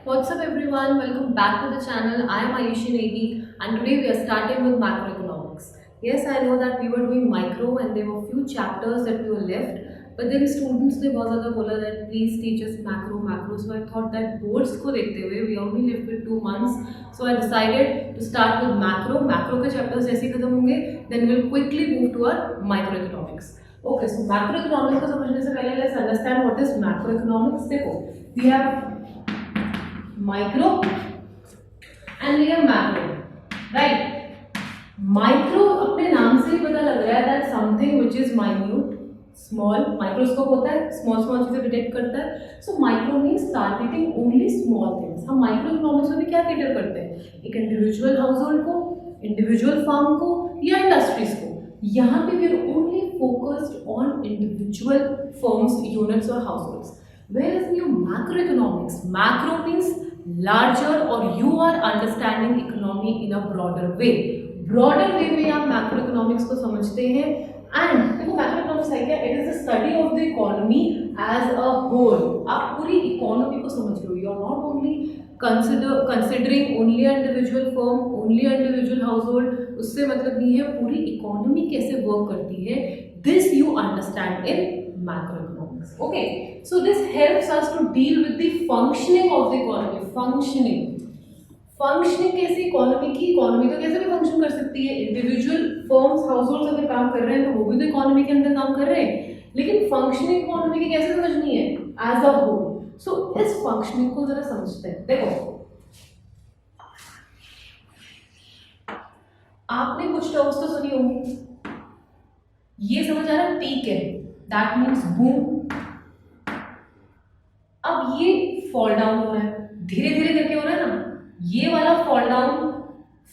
What's up everyone? Welcome back to the channel. I am Ayushi Negi and today we are starting with macroeconomics. Yes, I know that we were doing micro and there were few chapters that we were left, but then students ने बहुत ज़्यादा बोला that please teach us macro. So I thought that boards को देखते हुए we only left with 2 months. So I decided to start with macro. Macro के chapters जैसे खत्म होंगे then we'll quickly move to our microeconomics. Okay, so macroeconomics को समझने से पहले let's understand what is macroeconomics. देखो, we have micro and we have macro, right? Micro अपने नाम से ही पता लग रहा है that something which is minute, small, microscope होता है, small चीजें डिटेक्ट करता है. So micro means targeting only small things. हम माइक्रो इकोनॉमिक्स में भी क्या कैटर करते हैं? एक इंडिविजुअल हाउसहोल्ड को, इंडिविजुअल फार्म को या इंडस्ट्रीज को. यहाँ पे we are only focused on individual firms, units और households. Whereas in your macroeconomics, macro means larger or you are understanding economy in a broader way. Broader way में आप macroeconomics को समझते हैं and देखो macroeconomics है क्या? It is the study of the economy as a whole. आप पूरी economy को समझ रहे हो. You are not only considering only an individual firm, only an individual household. उससे मतलब नहीं है पूरी economy कैसे work करती है. This you understand in macroeconomics. Okay, so this helps us to deal with the functioning of the economy. Functioning कैसे economy की? इकोनॉमी तो कैसे भी फंक्शन कर सकती है. इंडिविजुअल फर्म्स, हाउसहोल्ड्स अगर काम कर रहे हैं तो वो भी तो इकोनॉमी के अंदर काम कर रहे हैं, लेकिन फंक्शनिंग इकोनॉमी की कैसे समझनी है? As a whole. सो इस फंक्शनिंग को जरा समझते हैं. देखो, आपने कुछ टर्म्स तो सुनी होंगी. ये समझ आ रहा है पीक है, दैट मीन्स बूम. अब ये फॉल डाउन हो रहा है, धीरे धीरे करके हो रहा है ना. ये वाला फॉल डाउन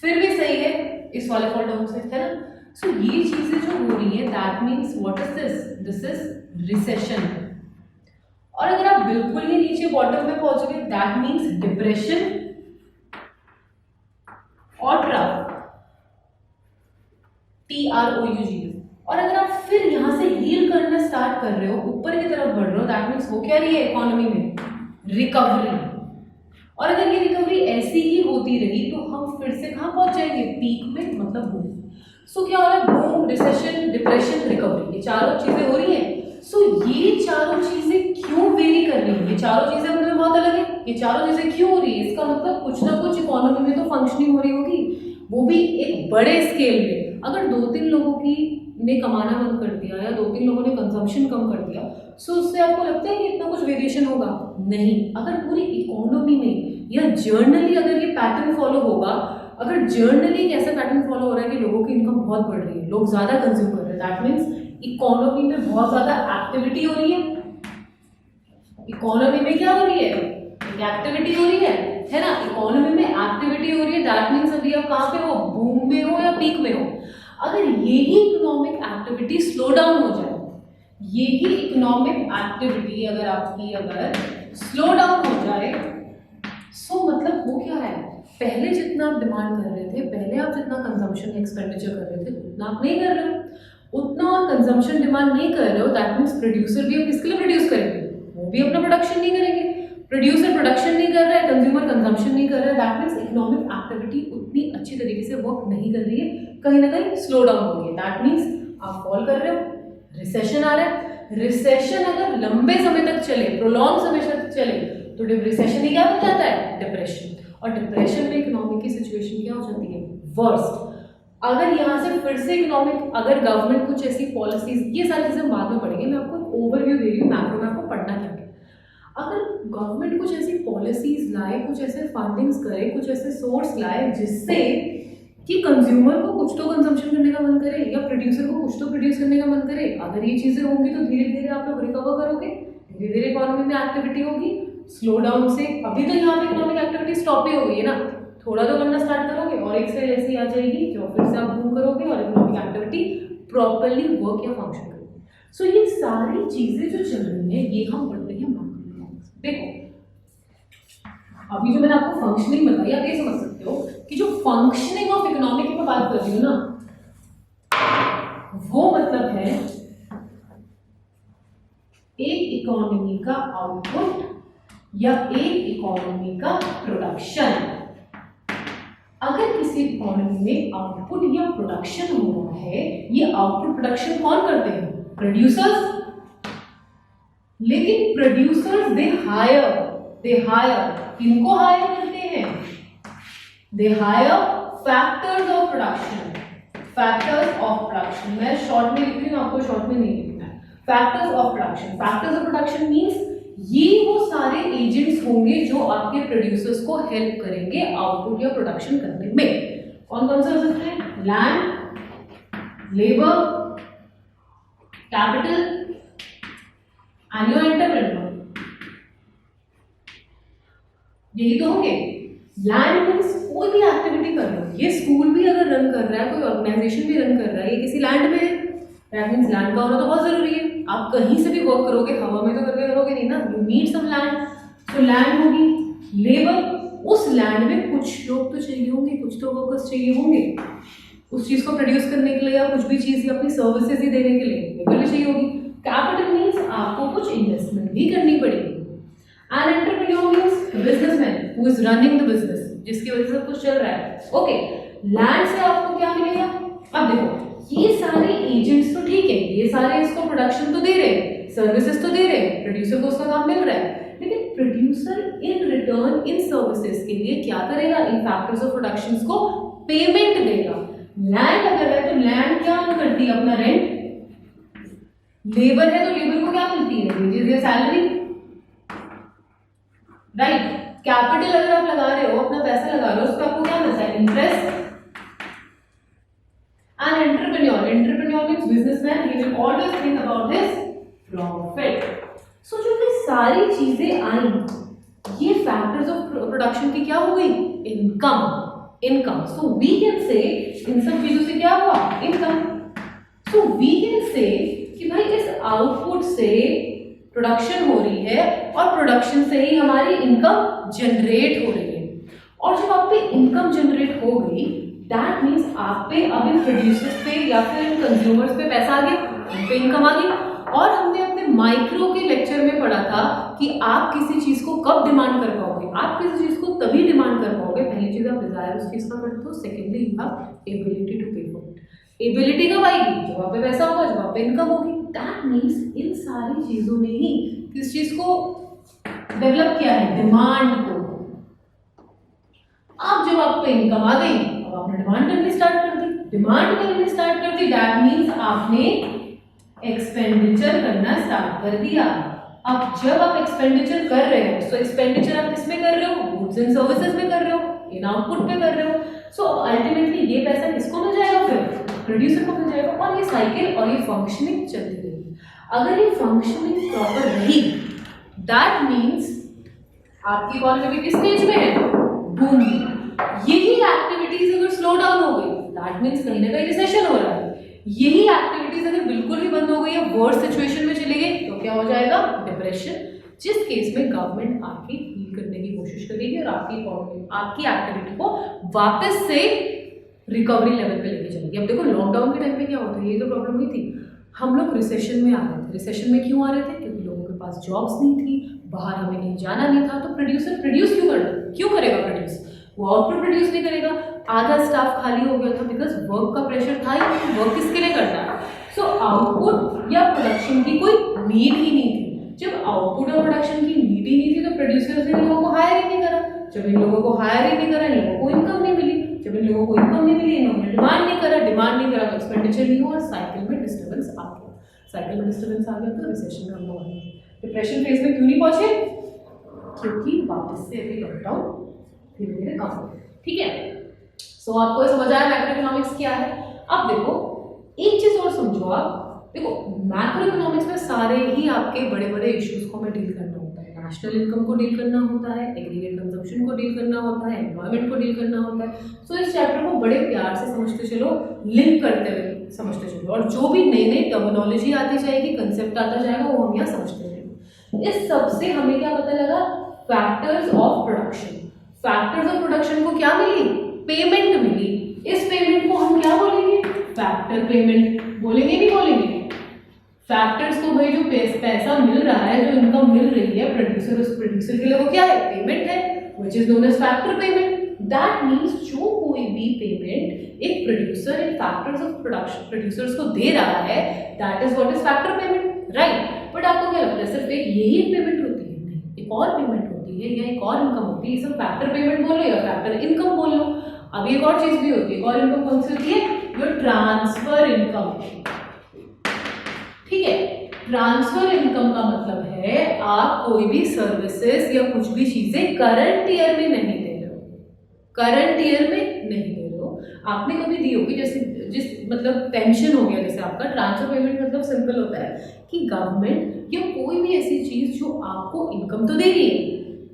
फिर भी सही है इस वाले फॉल डाउन से, है ना. सो ये चीजें जो हो रही है that means what is this is recession. और अगर आप बिल्कुल ही नीचे बॉटम में पहुंचोगे दैट मीन्स डिप्रेशन और ट्रफ, TROUG. और अगर आप फिर यहां से हील करना स्टार्ट कर रहे हो, ऊपर की तरफ बढ़ रहे हो, दैट मीन्स हो क्या रही है इकोनॉमी में? रिकवरी. और अगर ये रिकवरी ऐसी ही होती रही तो हम फिर से कहां पहुंच जाएंगे? पीक में, मतलब बूम. सो क्या हो रहा है? बूम, रिसेशन, डिप्रेशन, रिकवरी, ये चारों चीजें हो रही हैं. सो ये चारों चीजें क्यों वेरी कर रही है? ये चारों चीजें मतलब बहुत अलग है. ये चारों चीजें क्यों हो रही है? इसका मतलब कुछ ना कुछ इकोनॉमी में तो फंक्शनिंग हो रही होगी, वो भी एक बड़े स्केल पे. अगर 2-3 लोगों की ने कमाना बंद कर दिया या 2-3 लोगों ने कंजम्पशन कम कर दिया, सो उससे आपको लगता है कि इतना कुछ वेरिएशन होगा? नहीं. अगर पूरी इकोनॉमी में या जर्नली अगर ये पैटर्न फॉलो होगा, अगर जर्नली एक ऐसा पैटर्न फॉलो हो रहा है कि लोगों की इनकम बहुत बढ़ रही है, लोग ज्यादा कंज्यूम कर रहे हैं, दैट मीन्स इकोनॉमी में बहुत ज्यादा एक्टिविटी हो रही है. इकोनॉमी में क्या हो रही है? एक एक्टिविटी हो रही है ना. इकोनॉमी में एक्टिविटी हो रही है, दैट मीन्स अभी आप कहाँ पे हो? बूम में हो या पीक में हो. अगर यही इकोनॉमिक एक्टिविटी स्लो डाउन हो जाए, यही इकोनॉमिक एक्टिविटी अगर आपकी अगर स्लो डाउन हो जाए, सो मतलब हो क्या है? पहले जितना आप डिमांड कर रहे थे, पहले आप जितना कंजम्पशन एक्सपेंडिचर कर रहे थे उतना आप नहीं कर रहे हो. उतना और कंजम्पशन डिमांड नहीं कर रहे हो, दैट मीन्स प्रोड्यूसर भी अब किसके लिए प्रोड्यूस करेंगे? वो भी अपना प्रोडक्शन नहीं करेंगे. प्रोड्यूसर प्रोडक्शन नहीं कर रहा है, कंज्यूमर कंजम्पशन नहीं कर रहा है, दैट मीन्स इकोनॉमिक एक्टिविटी उतनी अच्छी तरीके से वर्क नहीं कर रही है, कहीं ना कहीं स्लो डाउन हो रही है. दैट मीन्स आप फॉल कर रहे हो, रिसेशन आ रहा है. रिसेशन अगर लंबे समय तक चले, प्रोलॉन्ग समय तक चले, तो रिसेशन ही क्या बन जाता है? डिप्रेशन. और डिप्रेशन में इकोनॉमिक की सिचुएशन क्या हो जाती है? वर्स्ट. अगर यहाँ से फिर से इकोनॉमिक, अगर गवर्नमेंट कुछ ऐसी पॉलिसीज, ये सारी चीजें बाद में पढ़ेंगे, मैं आपको ओवरव्यू दे रही हूँ मैक्रो में आपको पढ़ना क्या है. अगर गवर्नमेंट कुछ ऐसी पॉलिसीज लाए, कुछ ऐसे फंडिंग्स करे, कुछ ऐसे सोर्स लाए जिससे कि कंज्यूमर को कुछ तो कंजम्पशन करने का मन करे या प्रोड्यूसर को कुछ तो प्रोड्यूस करने का मन करे, अगर ये चीजें होंगी तो धीरे धीरे आप लोग रिकवर करोगे, धीरे धीरे इकोनॉमी में एक्टिविटी होगी. स्लो डाउन से अभी तो यहाँ पे इकोनॉमिक एक्टिविटी स्टॉप ही हो गई है ना, थोड़ा तो करना स्टार्ट करोगे और एक से ऐसी आ जाएगी जो फिर से आप बूम करोगे और इकोनॉमिक एक्टिविटी प्रॉपरली वर्क या फंक्शन करेगी. सो ये सारी चीजें जो चल रही है ये हम पढ़ रहे हैं मैक्रोइकोनॉमिक्स. देखो, अभी जो मैंने आपको फंक्शनिंग बताई, आप ये समझ सकते हो कि जो फंक्शनिंग ऑफ इकोनॉमी की मैं बात कर रही हूँ ना, वो मतलब है एक इकोनॉमी का आउटपुट या एक इकोनॉमी का प्रोडक्शन। अगर किसी इकोनॉमी में आउटपुट या प्रोडक्शन हो रहा है, ये आउटपुट प्रोडक्शन कौन करते हैं? प्रोड्यूसर्स। लेकिन प्रोड्यूसर्स दे हायर किनको हायर करते हैं? They hire factors of production. मैं शॉर्ट में लिख रही हूँ, आपको शॉर्ट में नहीं लिखना है। फैक्टर्स ऑफ प्रोडक्शन मीन्स ये वो सारे एजेंट्स होंगे जो आपके प्रोड्यूसर्स को हेल्प करेंगे आउटपुट या प्रोडक्शन करने में। कौन कौन से हो सकते हैं? Land, labour, capital, annual entrepreneur, यही तो होंगे। लैंड मीन्स कोई भी एक्टिविटी कर रहे हो, ये स्कूल भी अगर रन कर रहा है, कोई ऑर्गेनाइजेशन भी रन कर रहा है, ये किसी लैंड में है, दैट मीन्स लैंड का होना तो बहुत जरूरी है। आप कहीं से भी वर्क करोगे, हवा में तो करके करोगे नहीं ना, यू नीड सम लैंड। तो लैंड होगी। लेबर, उस लैंड में कुछ लोग तो चाहिए होंगे, कुछ तो वर्कर्स चाहिए होंगे उस चीज को प्रोड्यूस करने के लिए, या कुछ भी चीज या अपनी सर्विसेज ही देने के लिए लेबर भी चाहिए होगी। कैपिटल मीन्स आपको कुछ इन्वेस्टमेंट भी करनी पड़ेगी। N entrepreneur means businessman who is running the business, जिसकी वजह से सब कुछ चल रहा है। ओके, लैंड से आपको क्या मिलेगा? अब देखो, ये सारे एजेंट्स तो ठीक है, ये सारे इसको प्रोडक्शन तो दे रहे हैं, सर्विसेज तो दे रहे हैं, प्रोड्यूसर को उसका काम मिल रहा है, लेकिन producer in return in services के लिए क्या करेगा? इन फैक्टर्स ऑफ प्रोडक्शन को पेमेंट देगा। लैंड अगर है तो लैंड क्या करती है? अपना रेंट। लेबर है तो लेबर को क्या मिलती है? वेजेस या सैलरी, राइट। कैपिटल अगर आप लगा रहे हो, अपना पैसा लगा रहे हो, उसका आपको क्या मिलता है? Interest. An entrepreneur means businessman, he will always think about his profit. So जो ये सारी चीजें आई, ये फैक्टर्स ऑफ प्रोडक्शन की क्या हो गई? Income. So we can say इन सब चीजों से क्या हुआ? Income. So we can say कि भाई इस आउटपुट से प्रोडक्शन हो रही है और प्रोडक्शन से ही हमारी इनकम जनरेट हो रही है। और जब आप पे इनकम जनरेट हो गई, दैट मीन्स आप पे अब इन प्रोड्यूसर्स पे या फिर इन कंज्यूमर्स पे पैसा आ गया, उन पे इनकम आ गई। और हमने अपने माइक्रो के लेक्चर में पढ़ा था कि आप किसी चीज को कब डिमांड कर पाओगे? आप किसी चीज को तभी डिमांड कर पाओगे, पहली चीज आप डिजायर उस चीज का करते हो, secondly you have ability to pay for it. Ability कब आएगी? जब आप पे पैसा होगा, जब आप पे इनकम होगी। दैट मीन्स इन सारी चीजों ने ही किस चीज को डेवलप किया है? डिमांड को। अब जब आप पे इनकम आ गई, अब आपने डिमांड करनी स्टार्ट कर दी। दैट मीन्स आपने एक्सपेंडिचर करना स्टार्ट कर दिया। अब जब आप एक्सपेंडिचर कर रहे हो, सो एक्सपेंडिचर आप किस में कर रहे हो? गुड्स एंड सर्विसेज में कर रहे हो, इन आउटपुट पे कर रहे हो। सो अल्टीमेटली ये पैसा किसको मिल जाएगा? फिर प्रोड्यूसर को मिल जाएगा। और ये साइकिल और ये फंक्शनिंग चलती रहेगी। अगर ये फंक्शनिंग प्रॉपर रही, दैट मीन्स आपकी इकोनॉमी किस स्टेज में है? बूम। यही एक्टिविटीज अगर स्लो डाउन हो गई, दैट मीन्स कहीं ना कहीं रिसेशन हो रहा है। यही एक्टिविटीज अगर बिल्कुल ही बंद हो गई या वर्स्ट सिचुएशन में चली गई, तो क्या हो जाएगा? डिप्रेशन, जिस केस में गवर्नमेंट आपकी हील करने की कोशिश करेगी और आपकी इकोनॉमी, आपकी एक्टिविटी को वापस से रिकवरी लेवल पे लेके चलेगी। अब देखो, लॉकडाउन के टाइम पे क्या होता है, ये तो प्रॉब्लम हुई थी, हम लोग रिसेशन में आ रहे थे। रिसेशन में क्यों आ रहे थे? क्योंकि लोगों के पास जॉब्स नहीं थी, बाहर हमें कहीं जाना नहीं था। तो प्रोड्यूसर प्रोड्यूस क्यों करेगा? प्रोड्यूस वो आउटपुट प्रोड्यूस नहीं करेगा। आधा स्टाफ खाली हो गया था बिकॉज वर्क का प्रेशर था ही। वर्क किसके लिए करना है? सो आउटपुट या प्रोडक्शन की कोई नीड ही नहीं थी। जब आउटपुट और प्रोडक्शन की नीड ही नहीं थी, तो प्रोड्यूसर्स ने इन लोगों को हायर ही नहीं करा। जब इन लोगों को हायर ही नहीं करा, इन लोगों को इनकम नहीं मिली। जब इन लोगों को इनकम नहीं मिली, इन्होंने डिमांड नहीं करा तो एक्सपेंडिचर नहीं हुआ, साइकिल में डिस्टर्बेंस आ गया। तो रिसेशन में हम लोग डिप्रेशन फेज में क्यों नहीं पहुंचे? क्योंकि वापस से अभी लॉकडाउन धीरे धीरे कम हो गया। ठीक है, सो आपको समझ आया मैक्रो इकोनॉमिक्स क्या है। अब देखो, एक चीज और समझो आप। देखो, मैक्रो इकोनॉमिक्स में सारे ही आपके बड़े बड़े इश्यूज को हमें डील करना होता है। नेशनल इनकम को डील करना होता है, एग्रीगेट कंजम्पशन को डील करना होता है, एनवायरमेंट को डील करना होता है। सो इस चैप्टर को बड़े प्यार से समझते चलो, लिंक करते हुए समझते चलो, और जो भी नई नई टर्मिनोलॉजी आती जाएगी, कंसेप्ट आता जाएगा, वो हम यहाँ समझते रहेंगे। इस सबसे हमें क्या पता लगा? Factors of production. Factors of production को क्या मिली? पेमेंट मिली। इस पेमेंट को हम क्या बोलेंगे? फैक्टर पेमेंट बोलेंगे, नहीं बोलेंगे? फैक्टर्स को भाई जो पैसा मिल रहा है, जो इनकम मिल रही है प्रोड्यूसर, उस प्रोड्यूसर के लिए वो क्या है, पेमेंट है, which is known age factor payment. That means जो कोई भी पेमेंट एक producer in factors of production producers को दे रहा है, that is what is factor payment, right. But आपको क्या लगता है सिर्फ एक यही पेमेंट होती है? नहीं, एक और पेमेंट होती है या एक और इनकम होती है। सब फैक्टर पेमेंट बोलो या फैक्टर इनकम बोल लो। अब एक और चीज भी होती है, और इनकम कौन सी होती है? Your transfer income. ठीक है, ट्रांसफर इनकम का मतलब है आप कोई भी सर्विसेज या कुछ भी चीजें करंट ईयर में नहीं दे रहे हो, करंट ईयर में नहीं दे रहे हो। आपने कभी दी होगी, जैसे जिस मतलब पेंशन हो गया, जैसे आपका ट्रांसफर पेमेंट मतलब सिंपल होता है कि गवर्नमेंट या कोई भी ऐसी चीज जो आपको इनकम तो दे रही है,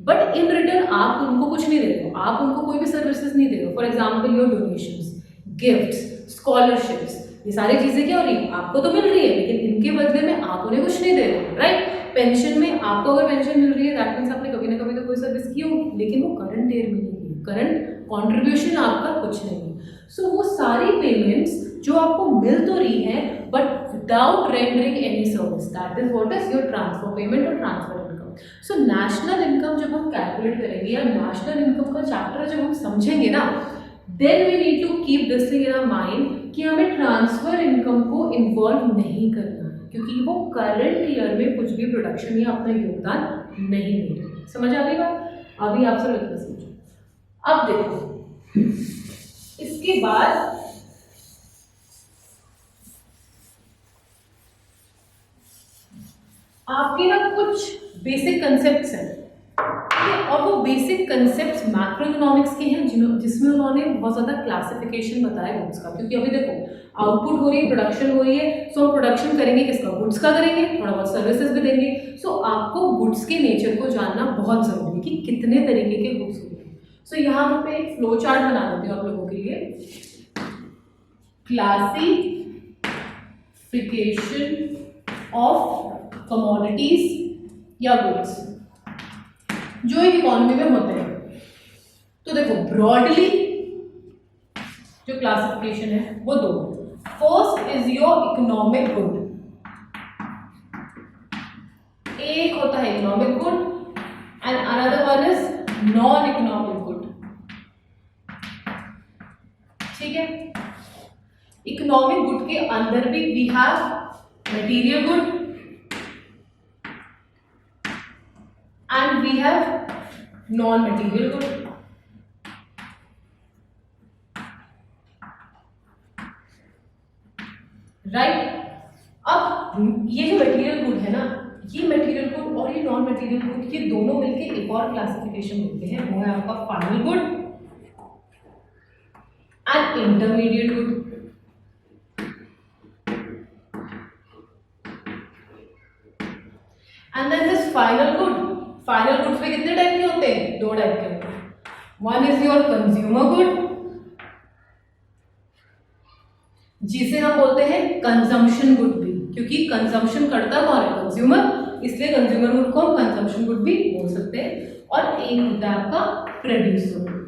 बट इन रिटर्न आप उनको कुछ नहीं दे रहे हो, आप उनको कोई भी सर्विसेज नहीं दे रहे हो। For example your donations, gifts, scholarships, ये सारी चीजें क्या हो रही है? आपको तो मिल रही है, लेकिन इनके बदले में आप उन्हें कुछ नहीं दे रहे, राइट। पेंशन में आपको अगर पेंशन मिल रही है, दैट मीन्स आपने कभी ना कभी तो कोई सर्विस की होगी, लेकिन वो करंट ईयर में नहीं की, करंट कंट्रीब्यूशन आपका कुछ नहीं है। सो वो सारी पेमेंट्स जो आपको मिल तो रही है but without rendering any service, that is what is your transfer payment और transfer income. So national income जब हम कैलकुलेट करेंगे या नेशनल इनकम का चैप्टर जब हम समझेंगे ना, then we need to keep this thing in our mind कि हमें ट्रांसफर इनकम को इन्वॉल्व नहीं करना है, क्योंकि वो करंट ईयर में कुछ भी प्रोडक्शन या अपना योगदान नहीं दे रहे। समझ आ गई बात? अभी आप सब इतना समझो। अब देखो, इसके बाद आपके ना कुछ बेसिक कंसेप्ट्स हैं, और वो बेसिक कंसेप्ट्स मैक्रो इकोनॉमिक्स के हैं, जिसमें उन्होंने बहुत ज़्यादा क्लासिफिकेशन बताया गुड्स का। क्योंकि अभी देखो आउटपुट हो रही है, प्रोडक्शन हो रही है, सो हम प्रोडक्शन करेंगे किसका? गुड्स का करेंगे, थोड़ा बहुत सर्विसेज भी देंगे। सो आपको गुड्स के नेचर को जानना बहुत ज़रूरी है कि कितने तरीके के गुड्स होते हैं। सो यहाँ पे एक फ्लो चार्ट बना देती हूँ आप लोगों के लिए। क्लासिफिकेशन ऑफ कमोडिटीज या गुड्स जो एक इकोनॉमी में होते हैं। तो देखो ब्रॉडली जो क्लासिफिकेशन है वो दो। First is your economic good, एक होता है economic good and another one is non economic good. ठीक है, इकोनॉमिक गुड के अंदर भी we have material good and we have non-material good. Right? अब ये जो मटेरियल गुड है ना, ये मटेरियल गुड और ये नॉन मटेरियल गुड, ये दोनों मिलके एक और क्लासिफिकेशन देते हैं, वो है आपका final good and intermediate good. And then this final good, final goods में कितने टाइप के होते हैं? दो टाइप के होते हैं। One is your consumer good, जिसे हम बोलते हैं कंजम्पशन गुड भी, क्योंकि कंजम्पशन करता कौन है? कंज्यूमर, इसलिए कंज्यूमर गुड को हम कंजम्पशन गुड भी बोल सकते हैं। और एक होता है आपका प्रोड्यूसर गुड।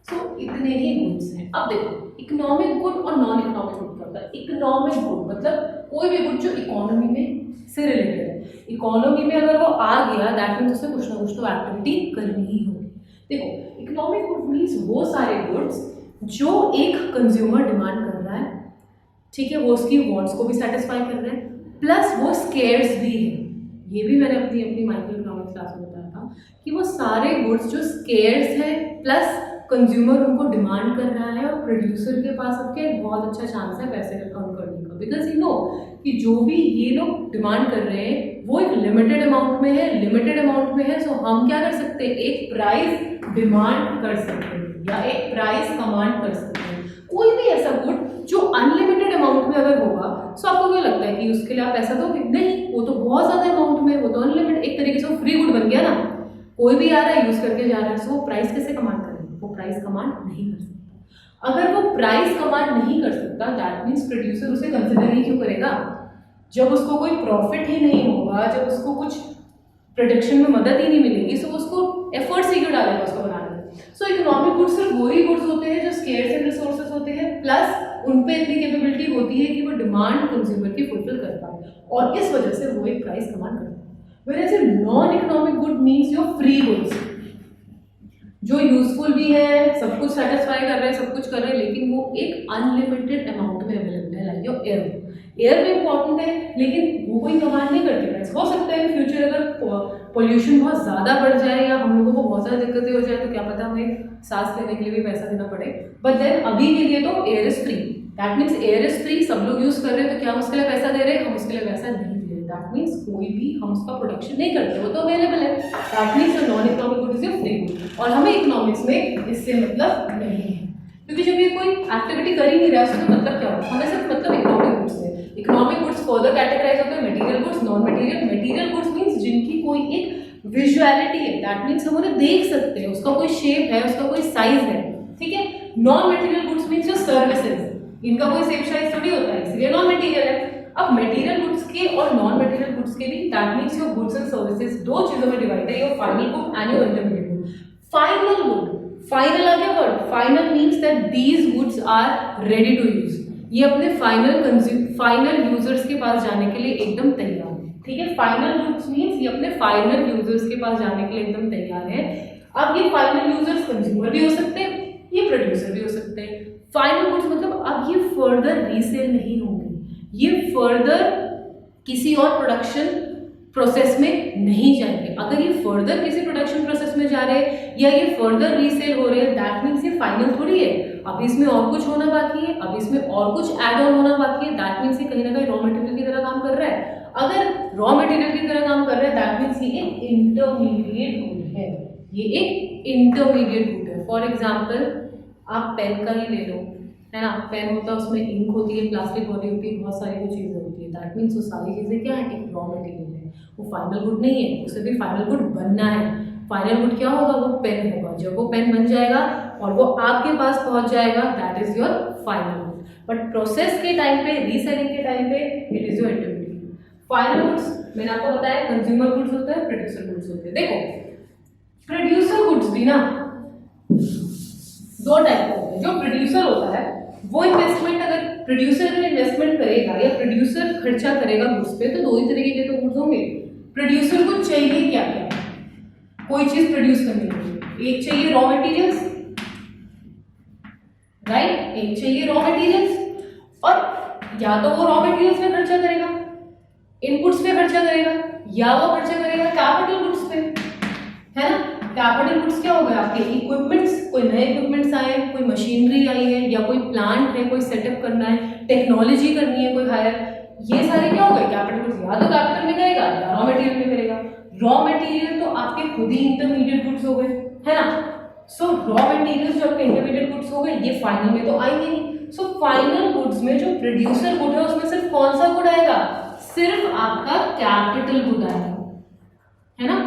सो इतने ही गुड्स हैं। अब देखो इकोनॉमिक गुड और नॉन इकोनॉमिक गुड क्या होता है? इकोनॉमिक गुड मतलब कोई भी गुड जो इकोनॉमी में से रिलेटेड है। इकोनॉमी में अगर वो आ गया, दैट मीन्स उससे कुछ ना कुछ तो एक्टिविटी करनी ही होगी। देखो इकोनॉमिक गुड मीन्स वो सारे गुड्स जो एक कंज्यूमर डिमांड कर रहा है, ठीक है, वो उसकी वांट्स को भी सेटिस्फाई कर रहे हैं, प्लस वो स्केर्स भी है। ये भी मैंने अपनी माइक्रो इकोनॉमिक्स क्लास में बताया था कि वो सारे गुड्स जो स्केर्स है प्लस कंज्यूमर उनको डिमांड कर रहा है, और प्रोड्यूसर के पास सबके बहुत अच्छा चांस है पैसे अर्न करने का, बिकॉज यू नो कि जो भी ये लोग डिमांड कर रहे हैं वो एक लिमिटेड अमाउंट में है, लिमिटेड अमाउंट में है। सो हम क्या कर सकते हैं? एक प्राइस डिमांड कर सकते हैं या एक प्राइस कमांड कर सकते हैं। कोई भी ऐसा गुड जो अनलिमिटेड अमाउंट में अगर होगा, सो आपको क्या लगता है कि उसके लिए आप पैसा दोगे? नहीं, वो तो बहुत ज़्यादा अमाउंट में, वो तो अनलिमिटेड, एक तरीके से फ्री गुड बन गया ना, कोई भी आ रहा है यूज़ करके जा रहा है। सो वो प्राइस कैसे कमांड करेगा? वो प्राइस कमांड नहीं कर सकता। अगर वो प्राइस कमांड नहीं कर सकता, दैट मीन्स प्रोड्यूसर उसे कंसिडर ही क्यों करेगा? जब उसको कोई प्रॉफिट ही नहीं होगा, जब उसको कुछ प्रोडक्शन में मदद ही नहीं मिलेगी, सो उसको एफर्ट्स ही क्यों डालेगा उसको बनाने में? सो इकोनॉमिक गुड्स सिर्फ वही गुड्स होते हैं जो स्केर्स एंड रिसोर्सेज होते हैं, प्लस उन पे इतनी कैपेबिलिटी होती है कि वो डिमांड कंज्यूमर की फुलफिल कर पाए और इस वजह से वो एक प्राइस कमांड करता है। Whereas a non-economic good means your free goods, जो यूजफुल भी है, सब कुछ सेटिस्फाई कर रहे हैं, सब कुछ कर रहे हैं, लेकिन वो एक अनलिमिटेड अमाउंट में अवेलेबल है। लाइक योर एयर भी इंपॉर्टेंट है, लेकिन वो कोई कमांड नहीं करती। हो सकता है फ्यूचर अगर पोल्यूशन बहुत ज़्यादा बढ़ जाए या हम लोगों को बहुत ज़्यादा दिक्कतें हो जाए तो क्या पता हमें सांस लेने के लिए भी पैसा देना पड़े, बट देन अभी के लिए तो air is free. That means air is free, सब लोग यूज़ कर रहे हैं, तो क्या हम उसके लिए पैसा दे रहे हैं? हम उसके लिए पैसा नहीं दे रहे। दैट मीन्स कोई भी हम उसका प्रोडक्शन नहीं करते, वो तो अवेलेबल है। That means non economic good is your free good, और हमें इकोनॉमिक्स में इससे मतलब नहीं है, क्योंकि जब ये कोई एक्टिविटी कर ही नहीं रहा है उसका मतलब क्या होगा? हमें सिर्फ मतलब इकोनॉमिक गुड्स है। इकोनॉमिक गुड्स फर्दर कैटेगराइज होते हैं material goods, non material. Material goods means जिनकी कोई एक विजुअलिटी है, दैट मीन्स हम उन्हें देख सकते हैं, उसका कोई शेप है, उसका कोई साइज है, ठीक है। Non material goods means your services, इनका कोई शेप साइज थोड़ी होता है, इसलिए नॉन मटेरियल है। अब मटेरियल गुड्स के और नॉन मटेरियल गुड्स के भी that means your goods and services दो चीजों में डिवाइड है, your final good and your intermediate good. Final good, final आ गया word, final means that these goods are ready to use, ये अपने फाइनल यूजर्स के पास जाने के लिए एकदम तैयार है, ठीक है। फाइनल गुड्स मीन्स ये अपने फाइनल यूजर्स के पास जाने के लिए एकदम तैयार है। अब ये फाइनल यूजर्स कंज्यूमर भी हो सकते हैं, ये प्रोड्यूसर भी हो सकते हैं। फाइनल गुड्स मतलब अब ये फर्दर रीसेल नहीं होंगे, ये फर्दर किसी और प्रोडक्शन प्रोसेस में नहीं जाएंगे। अगर ये फर्दर किसी प्रोडक्शन प्रोसेस में जा रहे हैं या ये फर्दर रीसेल हो रहे हैं, दैट मीन्स ये फाइनल थोड़ी है, अब इसमें और कुछ होना बाकी है, अब इसमें और कुछ ऐड ऑन होना बाकी है। दैट मीन्स ये कहीं ना कहीं रॉ मटेरियल की तरह काम कर रहा है। अगर रॉ मटेरियल की तरह काम कर रहा है, दैट मीन्स ये एक इंटरमीडिएट गुड है, ये एक इंटरमीडिएट गुड है। फॉर एग्जाम्पल आप पेन का ही ले लो, है ना। पेन होता है, उसमें इंक होती है, प्लास्टिक बॉडी होती है, बहुत सारी वो चीज़ें होती है। दैट मीन्स वो सारी चीज़ें क्या है? एक रॉ मटेरियल है, वो फाइनल गुड नहीं है, उसे भी फाइनल गुड बनना है। फाइनल गुड क्या होगा? वो पेन होगा। जब वो पेन बन जाएगा और वो आपके पास पहुंच जाएगा, that is your final good. But process के टाइम पे, रीसेलिंग के टाइम पे, it is your intermediate. Final goods मैंने आपको बताया कंज्यूमर गुड्स होते हैं, प्रोड्यूसर गुड्स होते हैं। देखो प्रोड्यूसर गुड्स भी ना दो टाइप का होता है। जो प्रोड्यूसर होता है वो इन्वेस्टमेंट, अगर प्रोड्यूसर अगर इन्वेस्टमेंट करेगा या प्रोड्यूसर खर्चा करेगा गुड्स पे, तो दो ही तरीके के तो गुड्स होंगे। प्रोड्यूसर को चाहिए क्या क्या कोई चीज प्रोड्यूस करने के लिए? एक चाहिए रॉ मटेरियल्स, राइट, एक चाहिए रॉ मटेरियल्स, और या तो वो रॉ मटेरियल्स में खर्चा करेगा, इनपुट्स पे खर्चा करेगा, या वो खर्चा करेगा कैपिटल गुड्स पे, है ना। कैपिटल गुड्स क्या हो गया? आपके इक्विपमेंट्स, कोई नए इक्विपमेंट्स आए, कोई मशीनरी आई है, या कोई प्लांट है, कोई सेटअप करना है, टेक्नोलॉजी करनी है कोई हायर, ये सारे क्या हो गए? Capital goods. या तो कैपिटल में करेगा या रॉ मटेरियल में करेगा। रॉ मटेरियल तो आपके खुद ही इंटरमीडिएट गुड्स हो गए, है ना। सो रॉ मटेरियल जो आपके इंटरमीडिएट गुड्स हो गए, ये फाइनल में तो आएंगे नहीं। सो फाइनल गुड्स में जो प्रोड्यूसर गुड है उसमें सिर्फ कौन सा गुड आएगा? सिर्फ आपका कैपिटल गुड आएगा, है ना।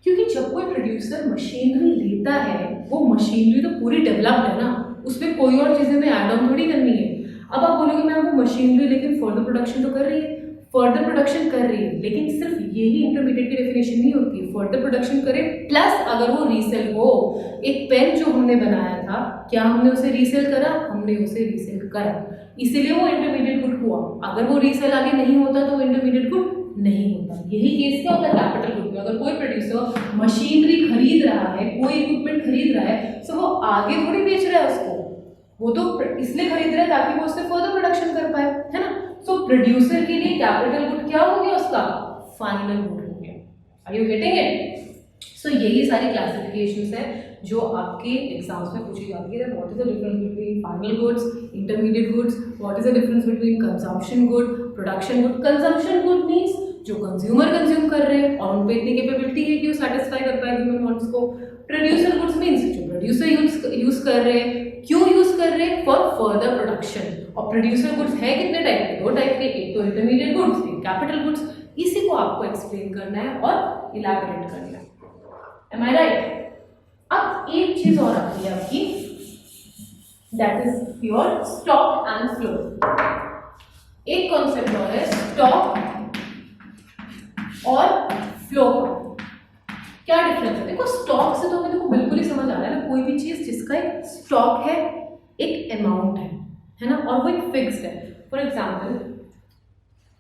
क्योंकि जब कोई प्रोड्यूसर मशीनरी लेता है, वो मशीनरी तो पूरी डेवलप्ड है ना, उसमें कोई और चीजें में ऐड ऑन थोड़ी करनी है। अब आप बोलोगे मैम वो मशीनरी लेकिन फर्दर प्रोडक्शन तो कर रही है, फर्दर प्रोडक्शन कर रही है, लेकिन सिर्फ यही इंटरमीडिएट की डेफिनेशन नहीं होती है। फर्दर प्रोडक्शन करे प्लस अगर वो रीसेल हो। एक पेन जो हमने बनाया था, क्या हमने उसे रीसेल करा? हमने उसे रीसेल करा, इसीलिए वो इंटरमीडिएट गुड हुआ। अगर वो रीसेल आगे नहीं होता तो वो इंटरमीडिएट गुड नहीं होता। यही केस क्या होता है कैपिटल गुड में। अगर कोई प्रोड्यूसर मशीनरी खरीद रहा है, कोई इक्विपमेंट खरीद रहा है, तो वो आगे थोड़ी बेच रहा है उसको, वो तो इसलिए खरीद रहा है ताकि वो उससे फर्दर प्रोडक्शन कर पाए, है ना। सो प्रोड्यूसर के लिए कैपिटल गुड क्या हो गया? उसका फाइनल गुड हो गया। Are you getting it? So यही सारी क्लासिफिकेशंस है जो आपके एग्जाम्स में पूछी जाती है। What is the difference between final goods, intermediate goods, what is the difference between consumption good, production good. Consumption good means जो कंज्यूमर कंज्यूम कर रहे हैं और उन पे इतनी कैपेबिलिटी है कि वो सेटिस्फाई कर पाए ह्यूमन वांट्स को। प्रोड्यूसर गुड्स मीन्स जो प्रोड्यूसर यूज कर रहे हैं, क्यों यूज कर रहे हैं? For further production. और प्रोड्यूसर गुड्स है कितने टाइप के? दो टाइप के, एक तो इंटरमीडिएट गुड्स, एक कैपिटल गुड्स। इसी को आपको एक्सप्लेन करना है और इलैबोरेट करना है। एम आई राइट? अब एक चीज और आती है आपकी, that is your stock and flow. एक कॉन्सेप्ट और है स्टॉक और फ्लो। क्या डिफरेंस है? देखो स्टॉक से तो हमें देखो बिल्कुल ही समझ आ रहा है ना, कोई भी चीज जिसका जिसका एक स्टॉक है, एक अमाउंट है ना, और वो एक फिक्स्ड है। फॉर एग्जाम्पल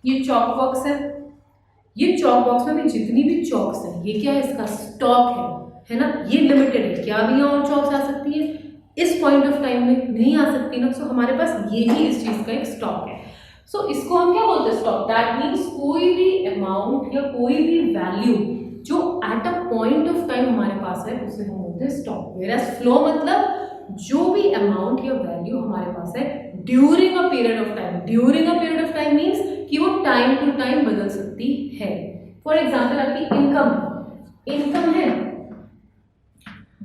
ये चॉक बॉक्स है, ये चॉक बॉक्स में भी जितनी भी चॉक्स है ये क्या है, इसका स्टॉक है ना, ये लिमिटेड है। क्या भी और चॉक्स आ सकती है इस पॉइंट ऑफ टाइम में, नहीं आ सकती ना। सो हमारे पास यही इस चीज का एक स्टॉक है। सो इसको हम क्या बोलते हैं, स्टॉक। दैट मीन्स कोई भी अमाउंट या कोई भी वैल्यू जो at a point of time हमारे पास है उसे हम बोलते हैं स्टॉक। वेयर फ्लो मतलब जो भी अमाउंट या वैल्यू हमारे पास है during a period of time. During a period of time means कि वो टाइम टू टाइम बदल सकती है। फॉर एग्जाम्पल आपकी इनकम है,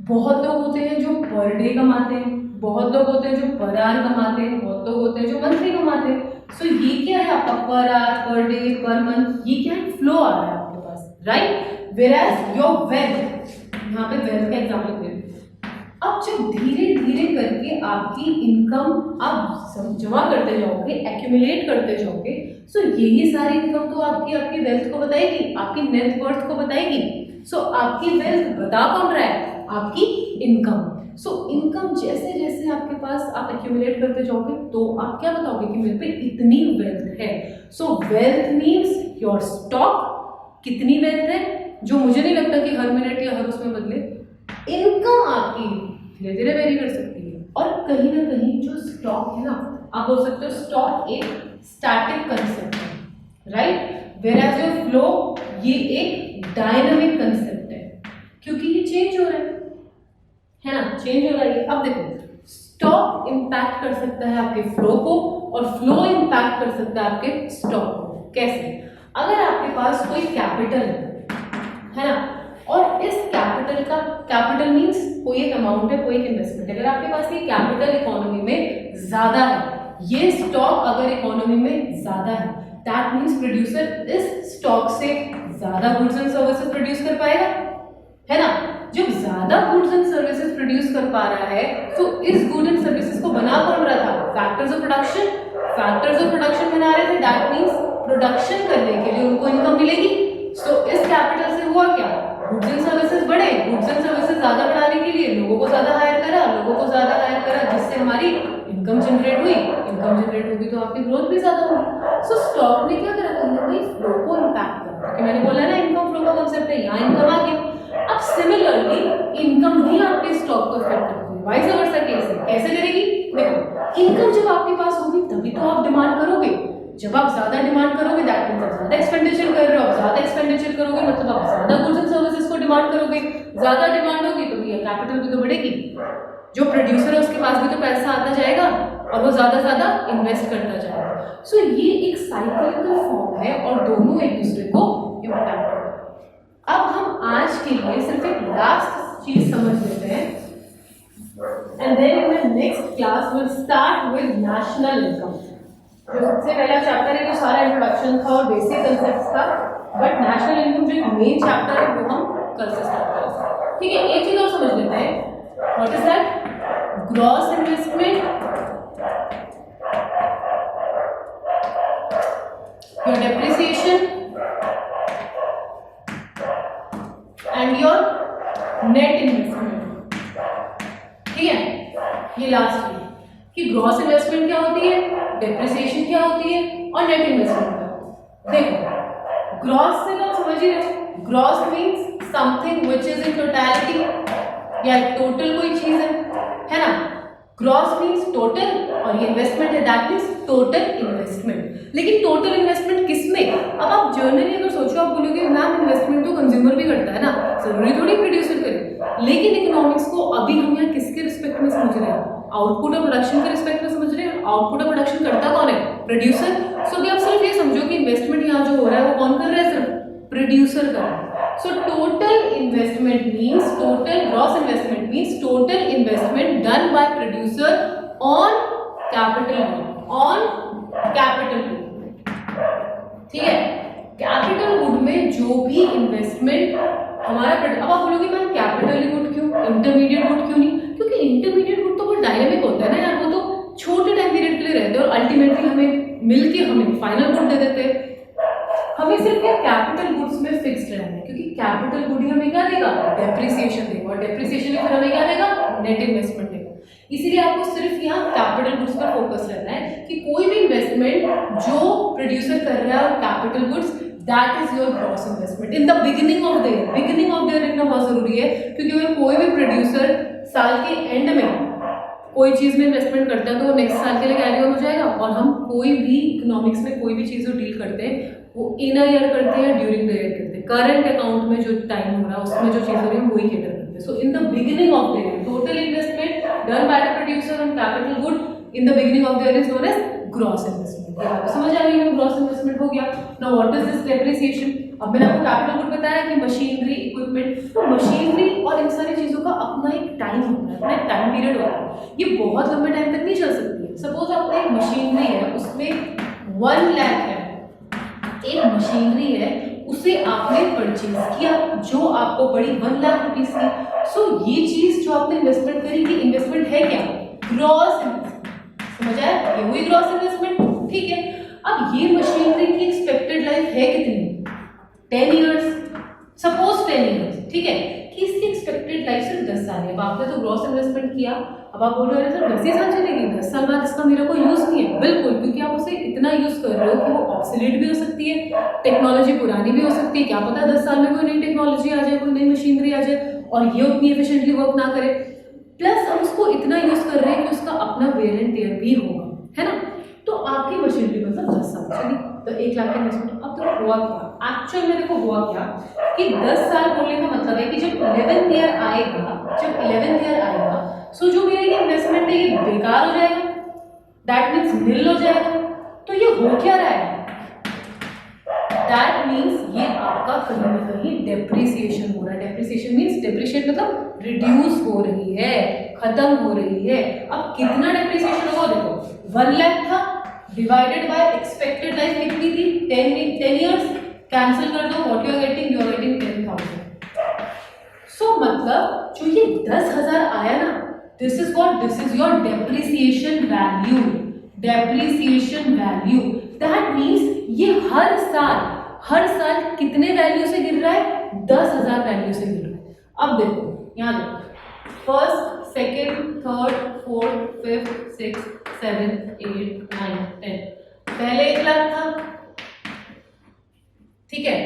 बहुत लोग होते हैं जो पर डे कमाते हैं, बहुत लोग होते हैं जो पर आवर कमाते हैं, बहुत लोग होते हैं जो मंथली कमाते हैं। सो ये क्या है आपका per hour, per day, per month, ये क्या है, फ्लो आ रहा है आपके पास, राइट। वेयरएज योर वेल्थ, यहाँ पे वेल्थ का एग्जाम्पल दे। अब जब धीरे धीरे करके आपकी इनकम आप जमा करते जाओगे, एक्यूमुलेट करते जाओगे, सो यही सारी इनकम तो आपकी वेल्थ को बताएगी, आपकी नेट वर्थ को बताएगी। सो आपकी वेल्थ बता कौन रहा है, आपकी इनकम। सो इनकम जैसे जैसे आपके पास आप एक्यूमुलेट करते जाओगे तो आप क्या बताओगे कि मेरे पे इतनी वेल्थ है। सो वेल्थ मीन्स योर स्टॉक, कितनी वेल्थ है, जो मुझे नहीं लगता कि हर मिनट या हर उसमें बदले। इनकम आपकी धीरे धीरे वेरी कर सकती है, और कहीं ना कहीं जो स्टॉक है ना, आप बोल सकते हो स्टॉक एक स्टैटिक कंसेप्ट है, राइट। वेयरएज योर फ्लो ये एक डायनामिक कंसेप्ट है, क्योंकि ये चेंज हो रहा है ना, चेंज हो रहा है। अब देखो स्टॉक इंपैक्ट कर सकता है आपके फ्लो को, और फ्लो इंपैक्ट कर सकता है आपके स्टॉक को। कैसे? अगर आपके पास कोई कैपिटल है ना, और इस कैपिटल मीन्स कोई एक अमाउंट है, कोई एक इन्वेस्टमेंट है। अगर आपके पास ये कैपिटल इकोनॉमी में ज्यादा है, ये स्टॉक अगर इकोनॉमी में ज्यादा है, दैट मीन्स प्रोड्यूसर इस स्टॉक से ज्यादा गुड्स एंड सर्विसेज प्रोड्यूस कर पाएगा, है ना। जब ज्यादा गुड्स एंड सर्विसेज प्रोड्यूस कर पा रहा है, तो इस गुड एंड सर्विसेज को बना कौन रहा था, फैक्टर्स ऑफ प्रोडक्शन बना रहे थे। दैट मीन्स प्रोडक्शन करने के लिए उनको इनकम मिलेगी। सो इस कैपिटल से हुआ क्या, गुड्स एंड सर्विसेज बढ़े, गुड्स एंड सर्विसेज ज्यादा बढ़ाने के लिए लोगों को ज्यादा हायर करा, जिससे हमारी इनकम जनरेट हुई। इनकम जनरेट होगी तो आपकी ग्रोथ भी ज्यादा होगी। सो स्टॉक ने क्या करा, कहीं ना कहीं फ्लो को इम्पैक्ट करा, क्योंकि मैंने बोला ना इनकम फ्लो का कांसेप्ट है, यहाँ इनकम आ गया। अब सिमिलरली इनकम भी आपके स्टॉक को इफेक्ट करती है, वाइस वर्सा केस है। कैसे करेगी, देखो इनकम जब आपके पास होगी तभी तो आप डिमांड करोगे। जब आप ज्यादा डिमांड करोगे दैट मींस आप ज्यादा एक्सपेंडिचर कर रहे हो, आप ज्यादा एक्सपेंडिचर करोगे मतलब आप ज्यादा गुड्स एंड सर्विसेज को डिमांड करोगे। ज्यादा डिमांड होगी तो ये कैपिटल भी तो बढ़ेगी, जो प्रोड्यूसर है उसके पास भी तो पैसा आता जाएगा, और वो ज्यादा इन्वेस्ट करता जाएगा। सो ये एक साइक्लिकल फॉर्म है, और दोनों एक दूसरे को इम्पैक्ट करते हैं। अब हम आज के लिए सिर्फ एक लास्ट चीज समझ लेते हैं, and then in the next class will start with national income. जो सबसे पहला चैप्टर है, जो सारा इंट्रोडक्शन था और बेसिक कंसेप्ट्स था, बट नेशनल इनकम जो मेन चैप्टर है वो हम कल से स्टार्ट करेंगे। ठीक है, एक चीज और समझ लेते हैं, what is that, gross investment, your depreciation and your net investment. ठीक है, ये लास्ट है कि ग्रॉस इन्वेस्टमेंट क्या होती है, डेप्रिसिएशन क्या होती है, और नेट इन्वेस्टमेंट क्या। देखो ग्रॉस से आप समझ ही रहे, gross means something which is in totality, या टोटल कोई चीज है ना। ग्रॉस मीन्स टोटल, और ये इन्वेस्टमेंट है दैट मीन्स टोटल इन्वेस्टमेंट। लेकिन टोटल इन्वेस्टमेंट किसमें, अब आप जर्नली अगर सोचो, आप बोलोगे मैम इन्वेस्टमेंट तो कंज्यूमर भी करता है ना, जरूरी थोड़ी प्रोड्यूसर करे। लेकिन इकोनॉमिक्स को अभी हम यहाँ किसके रिस्पेक्ट में समझ रहे हैं, आउटपुट और प्रोडक्शन के रिस्पेक्ट में समझ रहे हैं। आउटपुट और प्रोडक्शन करता कौन है, प्रोड्यूसर। सो अभी आप सिर्फ ये समझो कि इन्वेस्टमेंट यहाँ जो हो रहा है वो कौन कर रहा है, सिर्फ प्रोड्यूसर कर रहा है। So total investment means, total gross investment means total investment done bye producer on capital good. ठीक है, कैपिटल गुड में जो भी इन्वेस्टमेंट हमारा, अब आप बोलोगे मैम कैपिटल गुड क्यों, इंटरमीडिएट गुड क्यों नहीं, क्योंकि इंटरमीडिएट गुड तो बहुत डायनेमिक होता है ना यार, वो तो छोटे टाइम पीरियड के लिए रहते हैं और अल्टीमेटली हमें मिलके हमें फाइनल गुड दे देते हैं। हमें सिर्फ क्या कैपिटल गुड्स में फिक्स्ड रहना है, क्योंकि कैपिटल गुड ही हमें क्या देगा, डेप्रिसिएशन देगा, और डेप्रिसिएशन फिर हमें क्या देगा, नेट इन्वेस्टमेंट लेगा। इसीलिए आपको सिर्फ यहाँ कैपिटल गुड्स पर फोकस रहना है कि कोई भी इन्वेस्टमेंट जो प्रोड्यूसर कर रहा है capital goods, that is your gross investment in the beginning of the year. Beginning of the year लिखना बहुत जरूरी है, क्योंकि अगर कोई भी प्रोड्यूसर साल के एंड में कोई चीज़ में इन्वेस्टमेंट करता है तो वो नेक्स्ट साल के लिए कैरी ऑन हो जाएगा। और हम कोई भी इकोनॉमिक्स में कोई भी चीज़ डील करते हैं वो इन अ ईयर करते हैं, ड्यूरिंग द ईयर करते हैं। करंट अकाउंट में जो टाइम हो रहा है उसमें जो चीज़ हो रही है वही कैटर करते हैं। So in the beginning of the year total investment done by the producer on capital good in the beginning of the year is known as gross investment. आपको समझ आ गई है ग्रॉस इन्वेस्टमेंट हो गया। Now what is this depreciation? अब मैंने आपको कैपिटल गुड बताया कि मशीनरी, इक्विपमेंट, तो मशीनरी और इन सारी चीज़ों का अपना एक टाइम होता है, अपना एक टाइम पीरियड होता है। ये बहुत लंबे टाइम तक नहीं चल सकती है। सपोज आपने एक मशीनरी है उसमें 1 लाख है, एक मशीनरी है उसे आपने परचेज किया जो आपको पड़ी 1 लाख रुपीज की। सो ये चीज जो आपने इन्वेस्टमेंट करी, ये इन्वेस्टमेंट है क्या? Gross investment. समझ आया? ये हुई ग्रॉस इन्वेस्टमेंट। ठीक है, अब ये मशीनरी की एक्सपेक्टेड लाइफ है कितनी? 10 ईयर्स। सपोज 10 ईयर्स, ठीक है, कि इसकी एक्सपेक्टेड लाइफ सिर्फ 10 साल है। अब आपने तो ग्रॉस इन्वेस्टमेंट किया, अब आप बोल रहे हो सर 10 ही साल चलेगी, 10 साल बाद इसका मेरा कोई यूज़ नहीं है। बिल्कुल, क्योंकि आप उसे इतना यूज़ कर रहे हो कि वो ऑब्सोलीट भी हो सकती है, टेक्नोलॉजी पुरानी भी हो सकती है। क्या पता 10 साल में कोई नई टेक्नोलॉजी आ जाए, कोई नई मशीनरी आ जाए और ये उतनी एफिशिएंटली वर्क ना करे। प्लस हम उसको इतना यूज़ कर रहे हैं कि उसका अपना वेयर एंड टेयर भी होगा, है ना। तो आपकी मशीनरी मतलब 10 साल चली, तो 1 लाख का इन्वेस्टमेंट। अब तो हुआ क्या एक्चुअल में? देखो हुआ क्या कि 10 साल बोलने का मतलब है कि जब 11th ईयर आएगा, जब 11th ईयर आएगा, सो जो मेरा ये इन्वेस्टमेंट है ये बेकार हो जाएगा, दैट मीन्स निल हो जाएगा। तो ये हो क्या रहा है? दैट मीन्स ये आपका कहीं ना कहीं डेप्रिसिएशन हो रहा है। डेप्रिसिएशन मीन्स डेप्रिशिएट मतलब रिड्यूस हो रही है, खत्म हो रही है। अब कितना डेप्रिसिएशन होगा? देखो 1 लाख था डिवाइडेड बाय एक्सपेक्टेड लाइफ कितनी थी? 10 ईयर्स। कैंसिल कर दो, what you are getting? You are getting 10,000। So मतलब जो ये 10,000 आया ना, this is what? This is your depreciation value. Depreciation value that means ये हर साल कितने वैल्यू से गिर रहा है? 10,000 वैल्यू से गिर रहा है। अब देखो यहाँ देखो, first, second, third, fourth, fifth, six, 7, 8, 9, 10। पहले 1 लाख था, ठीक है,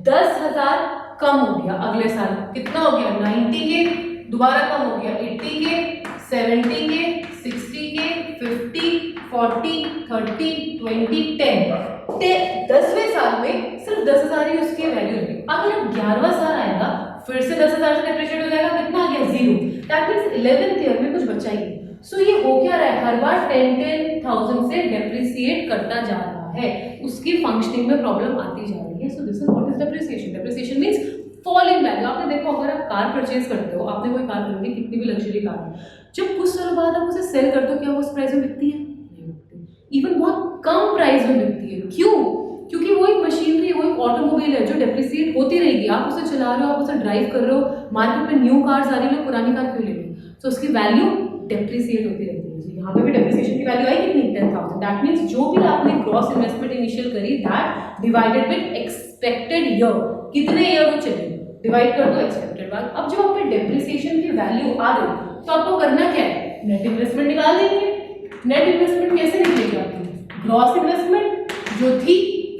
10,000 कम हो गया। अगले साल कितना हो गया? 90 के, दोबारा कम हो गया 80 के, 70 के, 60 के, 50, 40, 30, 20, 10। 10वें साल में सिर्फ 10,000 ही उसकी वैल्यू होगी। अगर 11वां साल आएगा फिर से 10,000 से डेप्रिशिएट हो जाएगा। कितना आ गया? 0। दैट मीन्स 11th ईयर में कुछ बचा ही नहीं। सो ये हो क्या रहा है? हर बार 10,000 से डेप्रिसिएट करता जा रहा है, उसकी फंक्शनिंग में प्रॉब्लम आती जा रही है। So this is what is depreciation. Depreciation means fall in value. आपने देखो, अगर आप कार परचेज करते हो, आपने कोई कार खरीदी, कितनी भी लग्जरी कार है, जब कुछ साल बाद आप उसे सेल करते हो, क्या वो उस प्राइस में बिकती है? नहीं बिकती। इवन बहुत कम प्राइस में बिकती है। क्यों? क्योंकि वो एक मशीनरी, वो एक ऑटोमोबाइल है जो डेप्रिसिएट होती रहेगी। आप उसे चला रहे हो, आप उसे ड्राइव कर रहे हो, मार्केट में न्यू कार्स आ रही है, पुरानी कार क्यों लेंगे? सो उसकी वैल्यू डेप्रिसिएट होती रहती है। यहाँ पे भी डेप्रिसिएशन की वैल्यू आई कितनी? 10,000। दैट मीन्स जो भी आपने ग्रॉस इन्वेस्टमेंट इनिशियल करी, that divided with expected year, कितने ईयर वो चलेगी, डिवाइड कर दो एक्सपेक्टेड बाद। अब जब आप पे डेप्रिसिएशन की वैल्यू आ गई तो आपको करना क्या है? नेट इन्वेस्टमेंट निकाल देंगे। नेट इन्वेस्टमेंट कैसे निकलेगी आपकी? ग्रॉस इन्वेस्टमेंट जो थी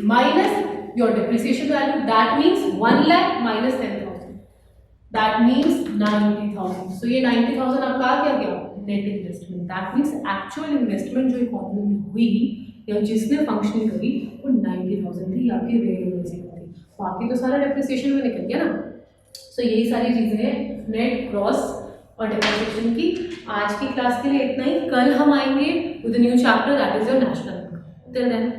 minus your depreciation value, that means 1 lakh minus 10,000, that means 90,000। सो ये 90,000 आपका आ गया net investment. That means actual investment जो इकोनॉमी में हुई या जिसने फंक्शनिंग करी वो 90,000 थी, आपकी रेट इन्वेस्टमेंट थी। बाकी तो सारा डेप्रिसिएशन में निकल गया ना। सो यही सारी चीज़ें हैं नेट, ग्रॉस और डेप्रिसिएशन की। आज की क्लास के लिए इतना ही। कल हम आएंगे with new chapter, that is your national income. Till then.